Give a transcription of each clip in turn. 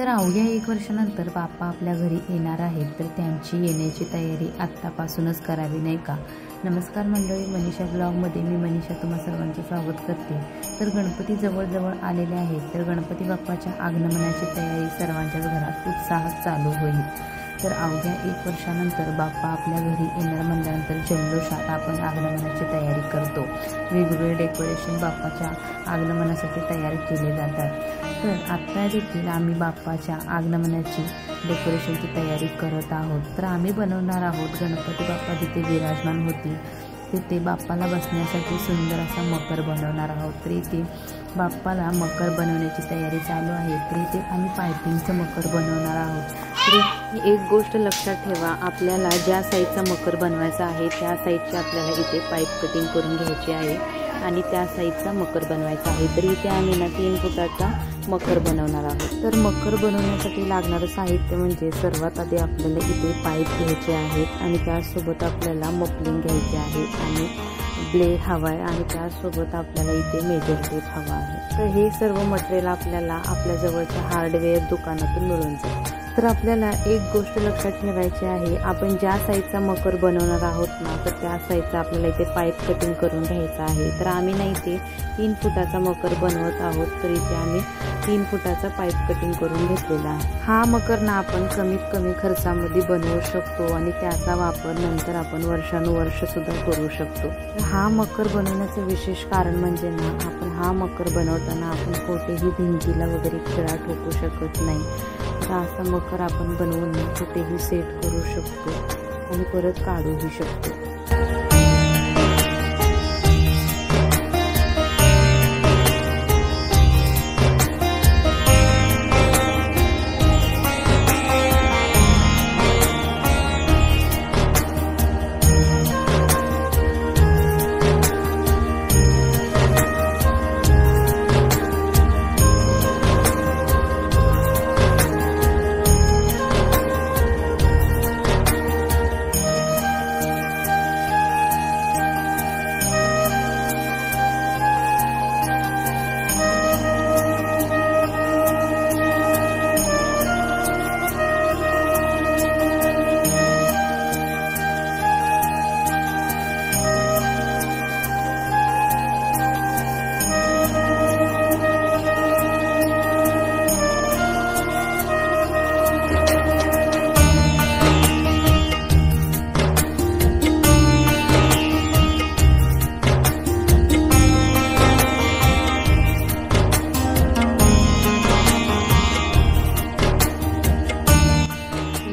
तर अवघ्या 1 वर्षानंतर बाप्पा आपल्या घरी येणार आहेत, तर त्यांची येण्याची तयारी आत्तापासूनच करावी नाही का? नमस्कार मंडळी, मनीषा ब्लॉगमध्ये मी मनीषा तुम्हा सर्वांचे स्वागत करते। तर गणपती जवळ आलेले आहेत, तर गणपती बाप्पाच्या आगमनाची तयारी सर्वांच्याच घरात उत्साहात चालू होईल। तर अवघ्या 1 वर्षानंतर बाप्पा आपल्या घरी येणार म्हटल्यानंतर जल्लोषात आपण आगमनाची तयारी करतो। वेगवेगळे डेकोरेशन बाप्पाच्या आगमनासाठी तयार केले जातात। तर आत्ता देखील आम्ही बाप्पाच्या आगमनाची डेकोरेशनची तयारी करत आहोत। तर आम्ही बनवणार आहोत गणपती बाप्पा जिथे विराजमान होती तिथे बाप्पाला बसण्यासाठी सुंदर असा मकर बनवणार आहोत। तर इथे बाप्पाला मकर बनवण्याची तयारी चालू आहे। तर इथे आम्ही पायपिंगचं मकर बनवणार आहोत। तर एक गोष्ट लक्षात ठेवा, आपल्याला ज्या साईजचा मकर बनवायचा आहे त्या साईजची आपल्याला इथे पाईप कटिंग करून घ्यायची आहे आणि त्या साईजचा मकर बनवायचा आहे। तर इथे आम्ही 3 फुटाचा मकर बनवणार आहोत। तर मकर बनवण्यासाठी लागणारं साहित्य म्हणजे सर्वात आधी आपल्याला इथे पाईप घ्यायचे आहेत आणि त्यासोबत आपल्याला मफलिंग घ्यायचे आहे आणि ब्लेड हवा आहे आणि त्यासोबत आपल्याला इथे मेजर टेप हवा आहे। तर हे सर्व मटेरियल आपल्याला आपल्या जवळच्या हार्डवेअर दुकानातून मिळून जाईल। तर आपल्याला एक गोष्ट लक्षात ठेवायची आहे, आपण ज्या साईजचा मकर बनवणार आहोत ना, तर त्या साईजचा आपल्याला इथे पाईप कटिंग करून घ्यायचा आहे। तर आम्ही ना इथे 3 फुटाचा मकर बनवत आहोत, तर इथे आम्ही 3 फुटाचा पाईप कटिंग करून घेतलेला आहे। हा मकर ना आपण कमीत कमी खर्चामध्ये बनवू शकतो आणि त्याचा वापर नंतर आपण वर्षानुवर्ष सुद्धा करू शकतो। हा मकर बनवण्याचं विशेष कारण म्हणजे ना, आपण हा मकर बनवताना आपण कोठेही भिंतीला वगैरे खिळा ठोकू शकत नाही। तर असा मकर आपण बनवून कुठेही सेट करू शकतो आणि परत काढूही शकतो।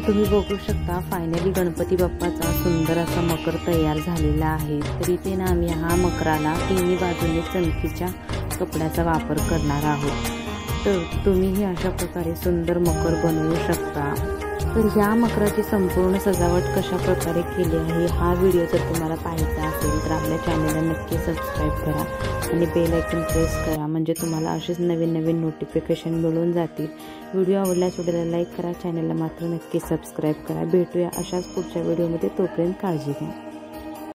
तुम्ही बघू शकता फायनली गणपती बाप्पाचा सुंदर असा मकर तयार झालेला आहे। तर इथे ना आम्ही हा मकराला तिन्ही बाजूने चमकीच्या कपड्याचा वापर करणार आहोत। तर तुम्हीही अशा प्रकारे सुंदर मकर बनवू शकता। तर ह्या मकराची संपूर्ण सजावट कशा प्रकारे केली आहे हा व्हिडिओ जर तुम्हाला पाहायचा असेल तर आपल्या चॅनलला नक्की सबस्क्राईब करा आणि बेल आयकॉन प्रेस करा, म्हणजे तुम्हाला असेच नवीन नोटिफिकेशन मिळून जातील। व्हिडिओ आवडल्यास व्हिडिओला लाईक करा, चॅनलला मात्र नक्की सबस्क्राईब करा। भेटूया अशाच पुढच्या व्हिडिओमध्ये, तोपर्यंत काळजी घ्या।